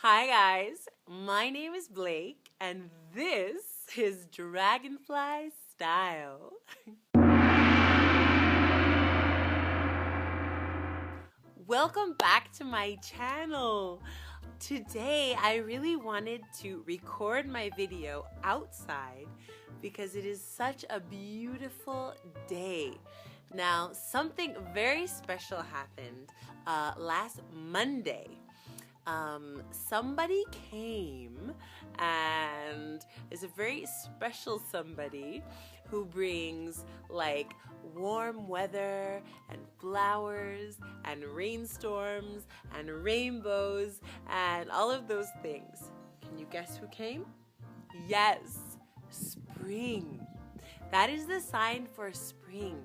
Hi guys, my name is Blake and this is Dragonfly Style. Welcome back to my channel. Today I really wanted to record my video outside because it is such a beautiful day. Now something very special happened last Monday. Somebody came and is a very special somebody who brings like warm weather and flowers and rainstorms and rainbows and all of those things. Can you guess who came? Yes, spring. That is the sign for spring.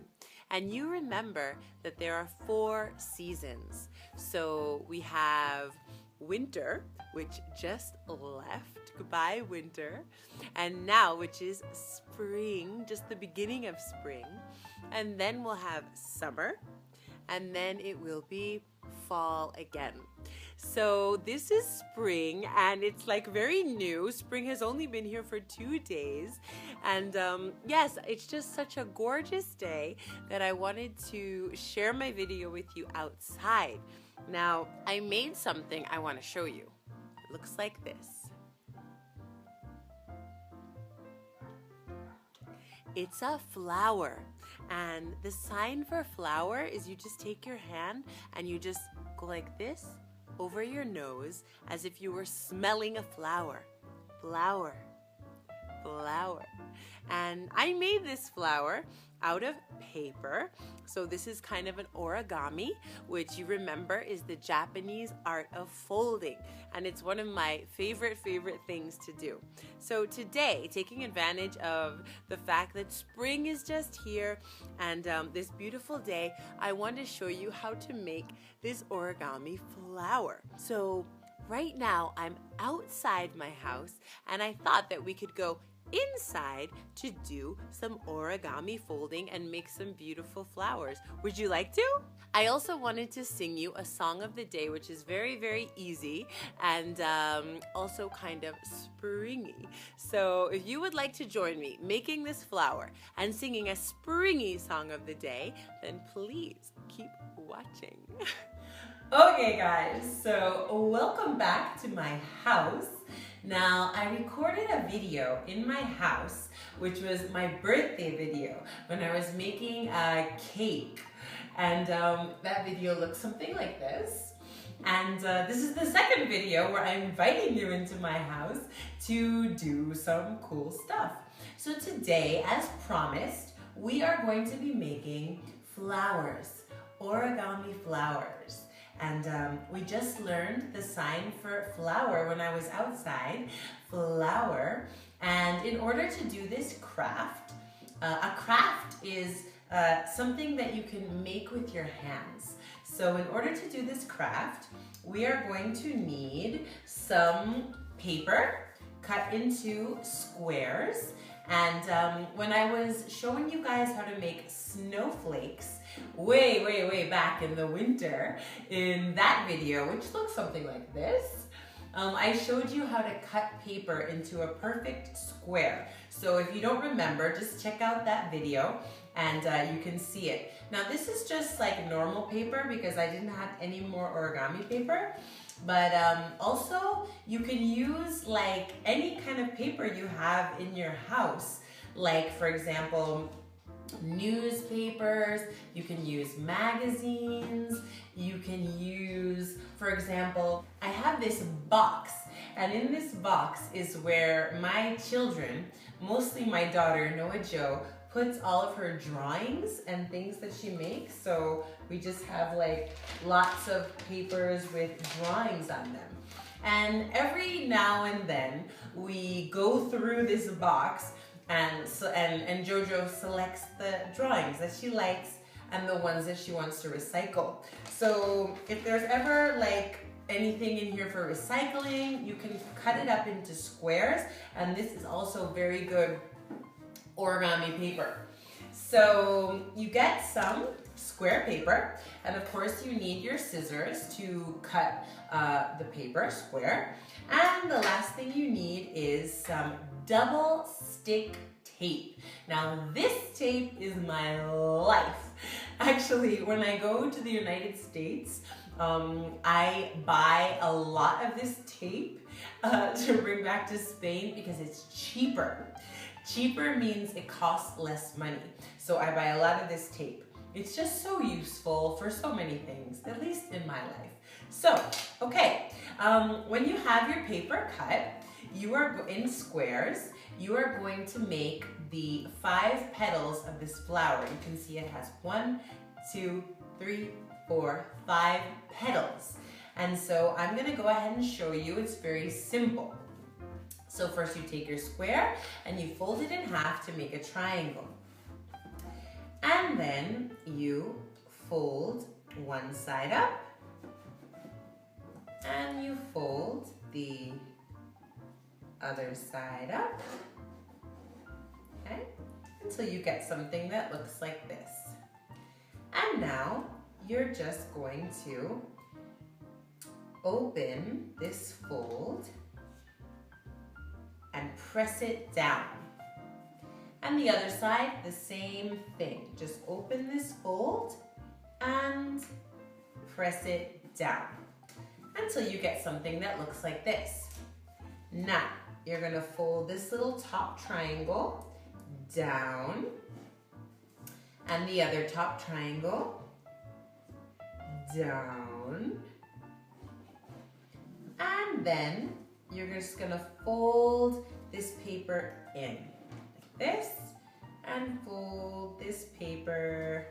And you remember that there are 4 seasons. So we have winter, which just left. Goodbye, winter. And now, which is spring, just the beginning of spring. And then we'll have summer. And then it will be fall again. So this is spring and it's like very new. Spring has only been here for 2 days. And yes, it's just such a gorgeous day that I wanted to share my video with you outside. Now, I made something I want to show you. It looks like this. It's a flower. And the sign for flower is you just take your hand and you just go like this over your nose as if you were smelling a flower. Flower. Flower. And I made this flower out of paper. So this is kind of an origami, which you remember is the Japanese art of folding. And it's one of my favorite things to do. So today, taking advantage of the fact that spring is just here and this beautiful day, I want to show you how to make this origami flower. So right now I'm outside my house and I thought that we could go inside to do some origami folding and make some beautiful flowers. Would you like to? I also wanted to sing you a song of the day, which is very easy and also kind of springy. So if you would like to join me making this flower and singing a springy song of the day, then please keep watching. Okay guys, so welcome back to my house. Now, I recorded a video in my house, which was my birthday video, when I was making a cake. And that video looks something like this. And this is the second video where I'm inviting you into my house to do some cool stuff. So today, as promised, we are going to be making flowers, origami flowers. And we just learned the sign for flower when I was outside, flower. And in order to do this craft, a craft is something that you can make with your hands. So in order to do this craft, we are going to need some paper cut into squares. And when I was showing you guys how to make snowflakes way back in the winter in that video, which looks something like this, I showed you how to cut paper into a perfect square. So if you don't remember, just check out that video and you can see it. Now this is just like normal paper because I didn't have any more origami paper. But also you can use like any kind of paper you have in your house. Like for example, newspapers, you can use magazines, you can use, for example, I have this box, and in this box is where my children, mostly my daughter Noah Jo, puts all of her drawings and things that she makes. So we just have like lots of papers with drawings on them. And every now and then we go through this box and Jojo selects the drawings that she likes and the ones that she wants to recycle. So if there's ever like anything in here for recycling, you can cut it up into squares, and this is also very good origami paper. So you get some square paper, and of course you need your scissors to cut the paper square. And the last thing you need is some double stick tape. Now this tape is my life. Actually, when I go to the United States, I buy a lot of this tape to bring back to Spain because it's cheaper. Cheaper means it costs less money. So I buy a lot of this tape. It's just so useful for so many things, at least in my life. So, okay, when you have your paper cut, you are in squares, you are going to make the 5 petals of this flower. You can see it has 1, 2, 3, 4, 5 petals. And so I'm gonna go ahead and show you. It's very simple. So first you take your square and you fold it in half to make a triangle. And then you fold one side up and you fold the other side up, okay, until you get something that looks like this. And now you're just going to open this fold and press it down. And the other side, the same thing. Just open this fold and press it down until you get something that looks like this. Now, you're gonna fold this little top triangle down and the other top triangle down. And then you're just gonna fold this paper in like this and fold this paper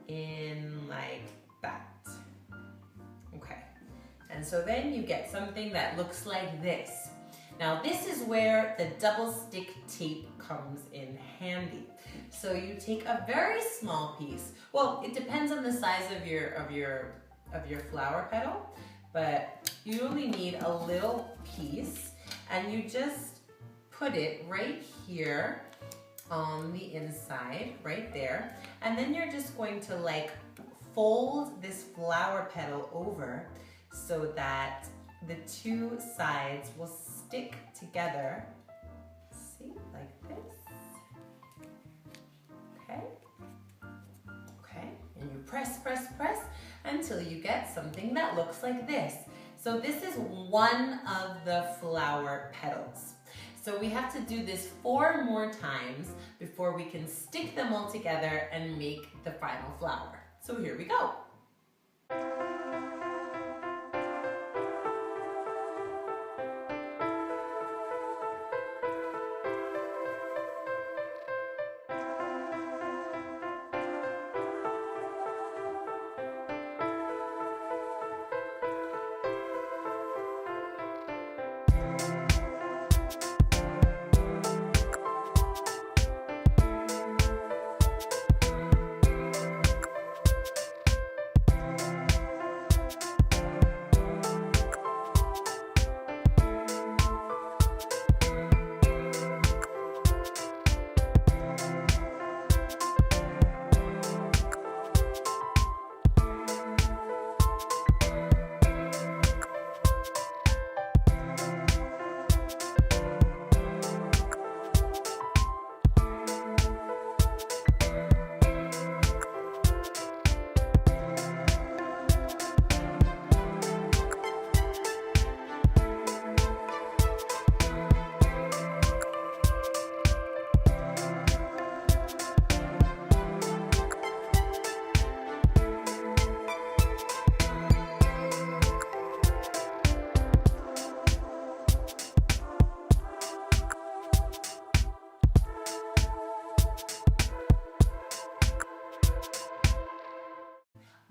in like that. Okay, and so then you get something that looks like this. Now this is where the double stick tape comes in handy. So you take a very small piece. Well, it depends on the size of your flower petal, but you only need a little piece and you just put it right here on the inside, right there. And then you're just going to like fold this flower petal over so that the two sides will stick together. See, like this. Okay. Okay, and you press, press, press until you get something that looks like this. So this is one of the flower petals. So we have to do this 4 more times before we can stick them all together and make the final flower. So here we go.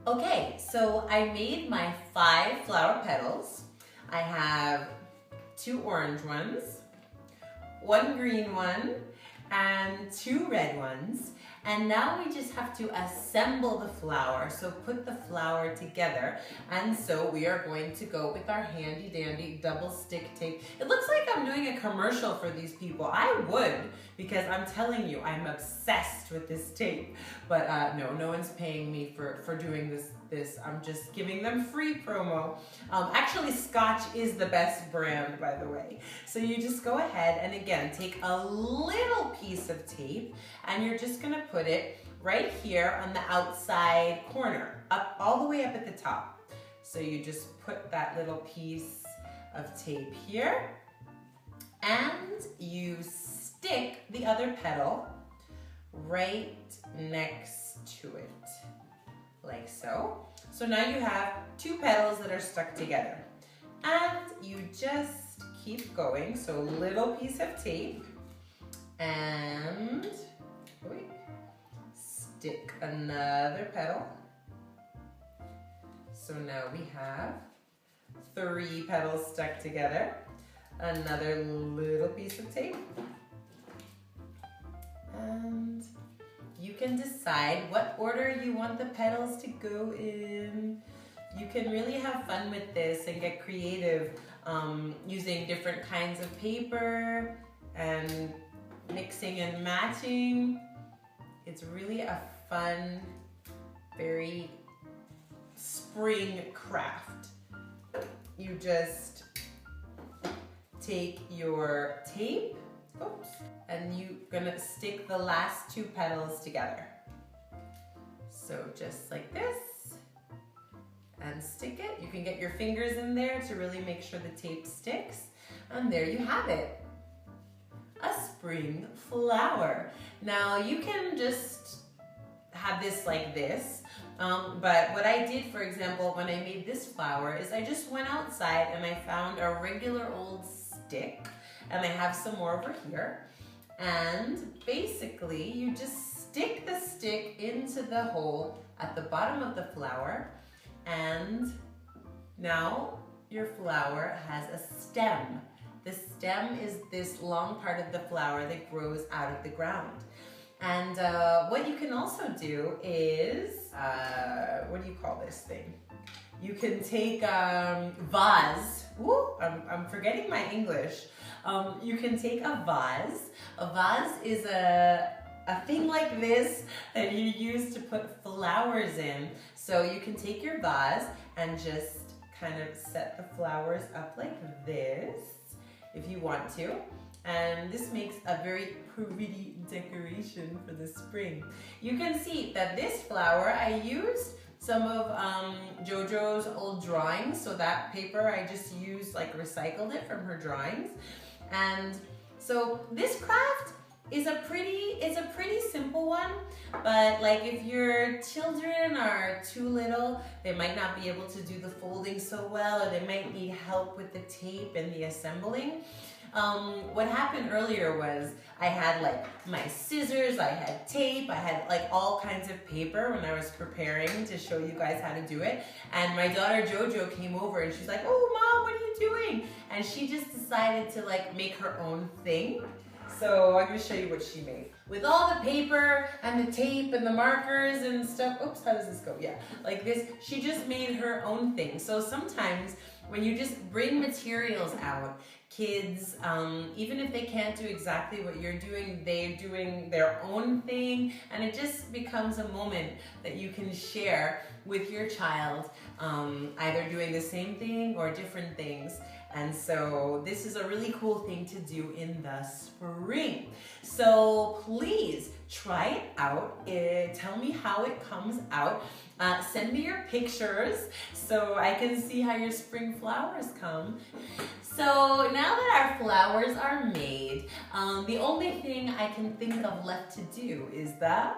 Okay, so I made my 5 flower petals. I have 2 orange ones, 1 green one, and 2 red ones. And now we just have to assemble the flower. So put the flower together. And so we are going to go with our handy dandy double stick tape. It looks like I'm doing a commercial for these people. I would, because I'm telling you, I'm obsessed with this tape. But no one's paying me for doing this. I'm just giving them free promo. Actually, Scotch is the best brand, by the way. So you just go ahead and again, take a little piece of tape and you're just gonna put it right here on the outside corner, up all the way up at the top. So you just put that little piece of tape here and you stick the other petal right next to it. Like so. So now you have 2 petals that are stuck together. And you just keep going. So little piece of tape and stick another petal. So now we have 3 petals stuck together. Another little piece of tape. And you can decide what order you want the petals to go in. You can really have fun with this and get creative using different kinds of paper and mixing and matching. It's really a fun, very spring craft. You just take your tape, and you're gonna stick the last 2 petals together. So just like this, and stick it. You can get your fingers in there to really make sure the tape sticks. And there you have it, a spring flower. Now you can just have this like this, but what I did, for example, when I made this flower is I just went outside and I found a regular old stick, and I have some more over here. And basically, you just stick the stick into the hole at the bottom of the flower, and now your flower has a stem. The stem is this long part of the flower that grows out of the ground. And what you can also do is, what do you call this thing? You can take vase. Woo, I'm forgetting my English. You can take a vase. A vase is a thing like this that you use to put flowers in. So you can take your vase and just kind of set the flowers up like this if you want to. And this makes a very pretty decoration for the spring. You can see that this flower, I used some of Jojo's old drawings. So that paper I just used, like recycled it from her drawings. And so this craft is a pretty simple one, but like if your children are too little, they might not be able to do the folding so well, or they might need help with the tape and the assembling. What happened earlier was I had like my scissors, I had tape, I had like all kinds of paper when I was preparing to show you guys how to do it. And my daughter Jojo came over and she's like, "Oh Mom, what are you doing?" And she just decided to like make her own thing. So I'm gonna show you what she made. With all the paper and the tape and the markers and stuff, oops, how does this go? Yeah, like this, she just made her own thing. So sometimes when you just bring materials out, kids, even if they can't do exactly what you're doing, they're doing their own thing, and it just becomes a moment that you can share with your child, either doing the same thing or different things. And so this is a really cool thing to do in the spring. So please try it out. Tell me how it comes out. Send me your pictures so I can see how your spring flowers come. So now that our flowers are made, the only thing I can think of left to do is the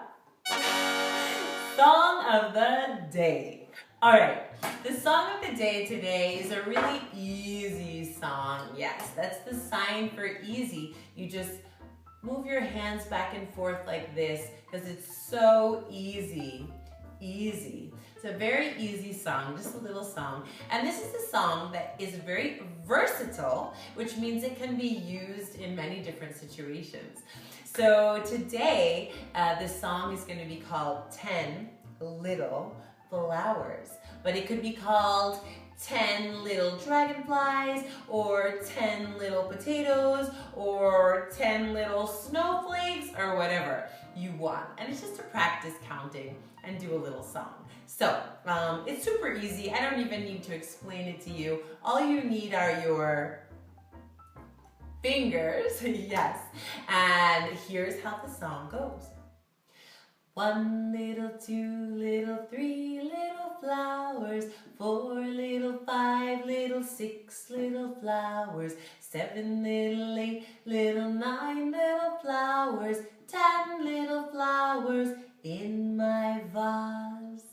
song of the day. All right, the song of the day today is a really easy song. Yes, that's the sign for easy. You just move your hands back and forth like this because it's so easy. Easy. It's a very easy song, just a little song. And this is a song that is very versatile, which means it can be used in many different situations. So today, this song is going to be called 10 Little Flowers, but it could be called 10 little dragonflies, or 10 little potatoes, or 10 little snowflakes, or whatever you want. And it's just to practice counting and do a little song. So it's super easy. I don't even need to explain it to you. All you need are your fingers, yes. And here's how the song goes. 1 little, 2 little, 3 little flowers, 4 little, 5 little, 6 little flowers, 7 little, 8 little, 9 little flowers, 10 little flowers in my vase.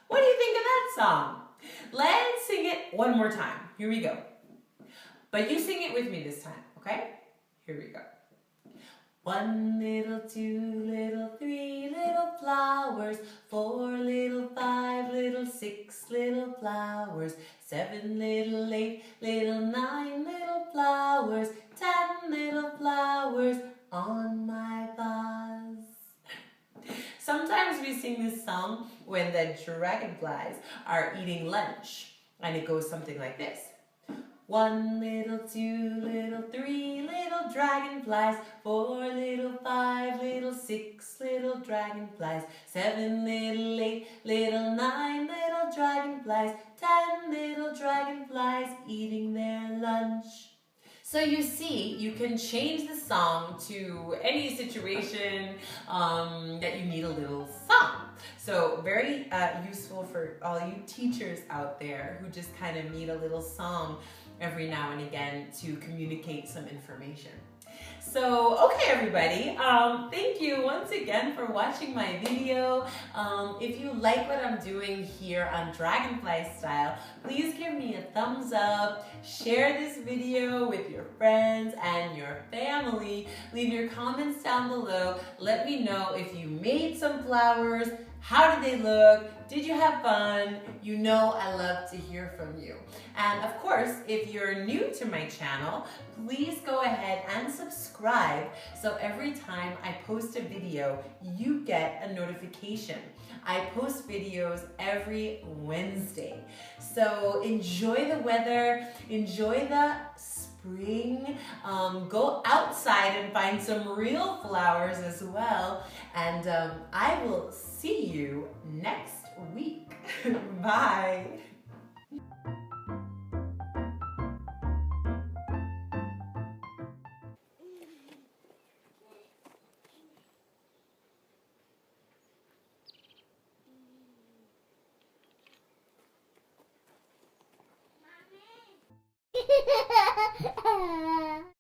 What do you think of that song? Let's sing it one more time. Here we go. But you sing it with me this time, okay? Here we go. 1 little, 2 little, 3 little flowers, 4 little, 5 little, 6 little flowers, 7 little, 8 little, 9 little flowers, 10 little flowers on my vase. Sometimes we sing this song when the dragonflies are eating lunch, and it goes something like this. 1 little, 2 little, 3 little dragonflies, 4 little, 5 little, 6 little dragonflies, 7 little, 8 little, 9 little dragonflies, 10 little dragonflies eating their lunch. So you see, you can change the song to any situation that you need a little song. So very useful for all you teachers out there who just kind of need a little song every now and again to communicate some information. So, okay everybody, thank you once again for watching my video. If you like what I'm doing here on Dragonfly Style, please give me a thumbs up, share this video with your friends and your family, leave your comments down below, let me know if you made some flowers, how did they look? Did you have fun? You know I love to hear from you. And of course, if you're new to my channel, please go ahead and subscribe so every time I post a video, you get a notification. I post videos every Wednesday. So enjoy the weather, enjoy the spring, go outside and find some real flowers as well, and I will see you next week. Bye.